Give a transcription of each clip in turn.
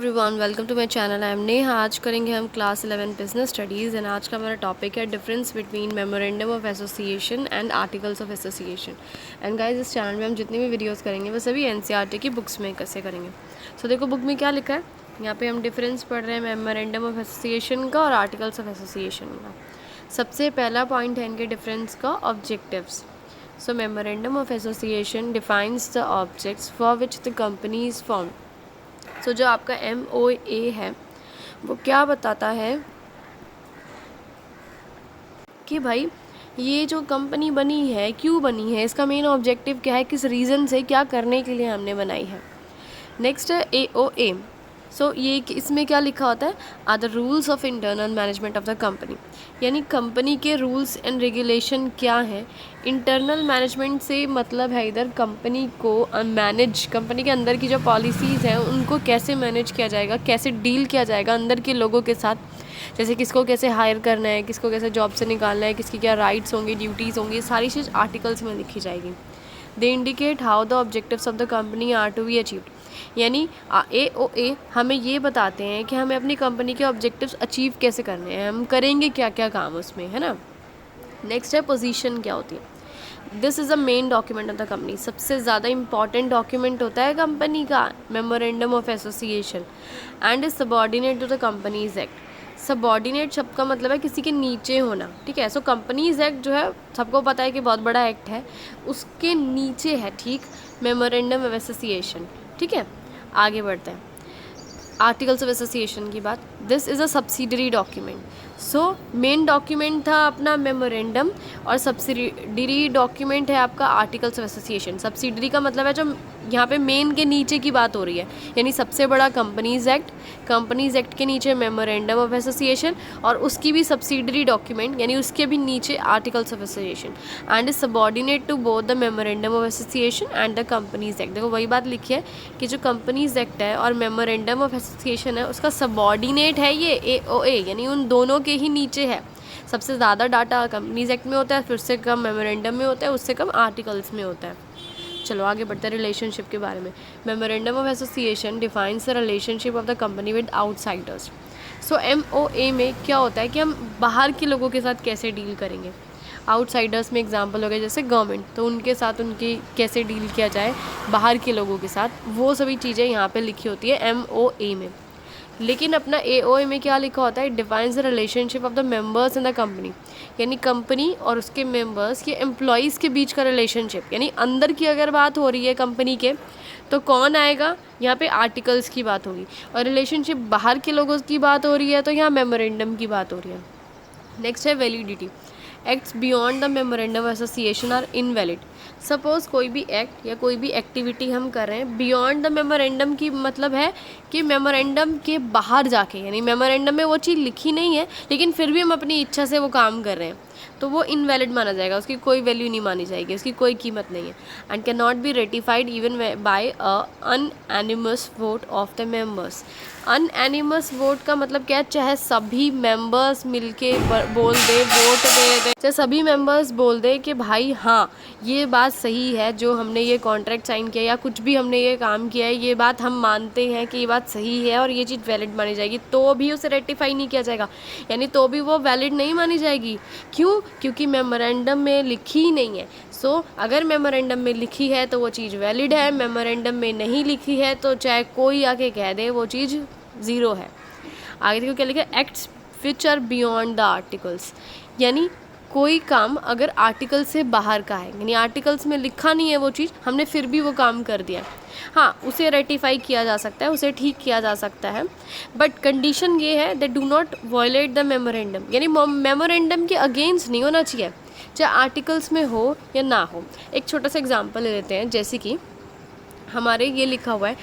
Everyone, welcome to my channel. I am Neha. आज करेंगे हम क्लास 11 बिजनेस स्टडीज़ एंड आज का हमारा टॉपिक है difference between memorandum of association and articles of association. And guys, इस चैनल में हम जितनी भी वीडियोस करेंगे वो सभी एनसीईआरटी की बुक्स में कैसे करेंगे। सो देखो बुक में क्या लिखा है। यहाँ पे हम डिफरेंस पढ़ रहे हैं मेमोरेंडम ऑफ एसोसिएशन का और आर्टिकल्स ऑफ एसोसिएशन का। सबसे पहला पॉइंट है इनके डिफरेंस का, objectives. So memorandum of association defines the objects for which the company is formed. So जो आपका MOA है वो क्या बताता है कि भाई ये जो कंपनी बनी है क्यों बनी है, इसका मेन ऑब्जेक्टिव क्या है, किस रीज़न से, क्या करने के लिए हमने बनाई है। नेक्स्ट है AOA। सो ये इसमें क्या लिखा होता है, are the rules of internal management of the company, यानी कंपनी के रूल्स एंड रेगुलेशन क्या हैं। इंटरनल मैनेजमेंट से मतलब है इधर कंपनी को मैनेज, कंपनी के अंदर की जो पॉलिसीज़ हैं उनको कैसे मैनेज किया जाएगा, कैसे डील किया जाएगा अंदर के लोगों के साथ, जैसे किसको कैसे हायर करना है, किसको कैसे जॉब से निकालना है, किसकी क्या राइट्स होंगी, ड्यूटीज़ होंगी, ये सारी चीज़ आर्टिकल्स में लिखी जाएगी। They indicate how the objectives of the company are to be achieved, यानी AOA हमें ये बताते हैं कि हमें अपनी कंपनी के ऑब्जेक्टिव्स अचीव कैसे करने हैं, हम करेंगे क्या क्या काम उसमें, है ना। नेक्स्ट है पोजीशन क्या होती है। This is the main document of the company, सबसे ज़्यादा इंपॉर्टेंट डॉक्यूमेंट होता है कंपनी का memorandum of association and is subordinate to the Companies Act. Subordinate शब्द का मतलब है किसी के नीचे होना, ठीक है। सो कंपनीज एक्ट जो है सबको पता है कि बहुत बड़ा एक्ट है, उसके नीचे है, ठीक, मेमोरेंडम ऑफ एसोसिएशन, ठीक है। आगे बढ़ते हैं आर्टिकल्स ऑफ एसोसिएशन की बात। This is a subsidiary document. So main document था अपना मेमोरेंडम और सब्सिडरी डॉक्यूमेंट है आपका आर्टिकल्स ऑफ एसोसिएशन। सब्सिडरी का मतलब है जो यहाँ पे मेन के नीचे की बात हो रही है, यानी सबसे बड़ा कंपनीज एक्ट के नीचे मेमोरेंडम ऑफ एसोसिएशन और उसकी भी सब्सिडरी डॉक्यूमेंट यानी उसके भी नीचे articles of association and is subordinate to both the memorandum of association and the Companies Act. देखो वही बात लिखी है कि जो कंपनीज एक्ट है और मेमोरेंडम ऑफ एसोसिएशन है उसका सबऑर्डिनेट है ये AOA, यानी उन दोनों के ही नीचे है। सबसे ज़्यादा डाटा कंपनीज एक्ट में होता है, फिर से कम मेमोरेंडम में होता है, उससे कम आर्टिकल्स में होता है। चलो आगे बढ़ते हैं रिलेशनशिप के बारे में। Memorandum of association defines the relationship of the company with outsiders. So MOA में क्या होता है कि हम बाहर के लोगों के साथ कैसे डील करेंगे। आउटसाइडर्स में एग्जांपल हो गए जैसे गवर्नमेंट, तो उनके साथ उनकी कैसे डील किया जाए बाहर के लोगों के साथ, वो सभी चीज़ें यहाँ पे लिखी होती है MOA में। लेकिन अपना AOA में क्या लिखा होता है, defines the relationship of the members in the company, यानी कंपनी और उसके मेंबर्स के एम्प्लॉयज़ के बीच का रिलेशनशिप, यानी अंदर की अगर बात हो रही है कंपनी के तो कौन आएगा, यहाँ पे आर्टिकल्स की बात होगी, और रिलेशनशिप बाहर के लोगों की बात हो रही है तो यहाँ मेमोरेंडम की बात हो रही है। नेक्स्ट है validity. Acts beyond the memorandum association are invalid. Suppose कोई भी एक्ट या कोई भी एक्टिविटी हम कर रहे हैं बियॉन्ड द मेमोरेंडम की मतलब है कि मेमोरेंडम के बाहर जाके, यानी मेमोरेंडम में वो चीज़ लिखी नहीं है लेकिन फिर भी हम अपनी इच्छा से वो काम कर रहे हैं, तो वो इनवैलिड माना जाएगा, उसकी कोई वैल्यू नहीं मानी जाएगी, उसकी कोई कीमत नहीं है। And can not be ratified even by a unanimous vote of the members. Unanimous vote का मतलब क्या है, चाहे सभी मेंबर्स मिलके बोल दे, वोट दे, चाहे सभी मेंबर्स बोल दे कि भाई हाँ ये बात सही है, जो हमने ये कॉन्ट्रैक्ट साइन किया या कुछ भी हमने ये काम किया है, ये बात हम मानते हैं कि ये बात सही है और ये चीज़ वैलिड मानी जाएगी, तो भी उसे रेटिफाई नहीं किया जाएगा, यानी तो भी वो वैलिड नहीं मानी जाएगी। क्यों? क्योंकि मेमोरेंडम में लिखी ही नहीं है। सो अगर मेमोरेंडम में लिखी है तो वो चीज़ वैलिड है, मेमोरेंडम में नहीं लिखी है तो चाहे कोई आके कह दे वो चीज़ ज़ीरो है। आगे देखो क्या लिखा है, acts which are beyond the articles, यानी कोई काम अगर आर्टिकल से बाहर का है, यानी आर्टिकल्स में लिखा नहीं है वो चीज़, हमने फिर भी वो काम कर दिया, हाँ उसे रेटिफाई किया जा सकता है, उसे ठीक किया जा सकता है, बट कंडीशन ये है that do not violate the memorandum, यानी मेमोरेंडम के अगेंस्ट नहीं होना चाहिए, चाहे आर्टिकल्स में हो या ना हो। एक छोटा सा एग्जांपल ले लेते हैं, जैसे कि हमारे ये लिखा हुआ है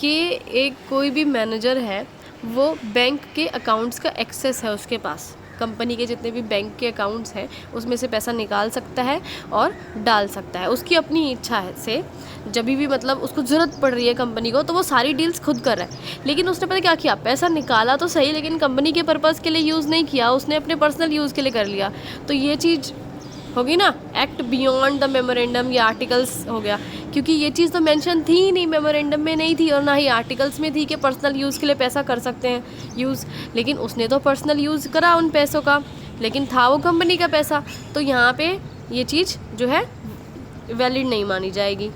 कि एक कोई भी मैनेजर है वो बैंक के अकाउंट्स का एक्सेस है उसके पास, कंपनी के जितने भी बैंक के अकाउंट्स हैं उसमें से पैसा निकाल सकता है और डाल सकता है, उसकी अपनी इच्छा है से जब भी मतलब उसको ज़रूरत पड़ रही है कंपनी को तो वो सारी डील्स खुद कर रहा है। लेकिन उसने पता क्या किया, पैसा निकाला तो सही लेकिन कंपनी के पर्पज़ के लिए यूज़ नहीं किया, उसने अपने पर्सनल यूज़ के लिए कर लिया, तो ये चीज़ होगी ना, एक्ट बियॉन्ड द मेमोरेंडम, ये आर्टिकल्स हो गया, क्योंकि ये चीज़ तो मेंशन थी ही नहीं, मेमोरेंडम में नहीं थी और ना ही आर्टिकल्स में थी कि पर्सनल यूज़ के लिए पैसा कर सकते हैं यूज़। लेकिन उसने तो पर्सनल यूज़ करा उन पैसों का, लेकिन था वो कंपनी का पैसा, तो यहाँ पे ये चीज़ जो है वैलिड नहीं मानी जाएगी।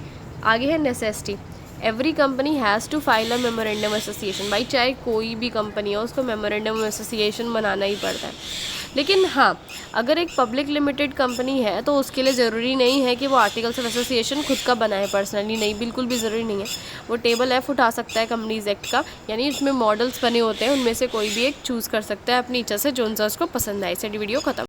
आगे है necessity. Every company has to file a memorandum association. भाई चाहे कोई भी कंपनी हो उसको मेमोरेंडम एसोसिएशन बनाना ही पड़ता है। लेकिन हाँ, अगर एक पब्लिक लिमिटेड कंपनी है तो उसके लिए ज़रूरी नहीं है कि वो आर्टिकल्स ऑफ एसोसिएशन खुद का बनाए पर्सनली, नहीं, बिल्कुल भी ज़रूरी नहीं है। वो टेबल एफ उठा सकता है कंपनीज एक्ट का, यानी उसमें मॉडल्स बने होते हैं, उनमें से कोई भी एक चूज़ कर सकता है अपनी इच्छा से, जो उनसे उसको पसंद आए। से वीडियो खत्म।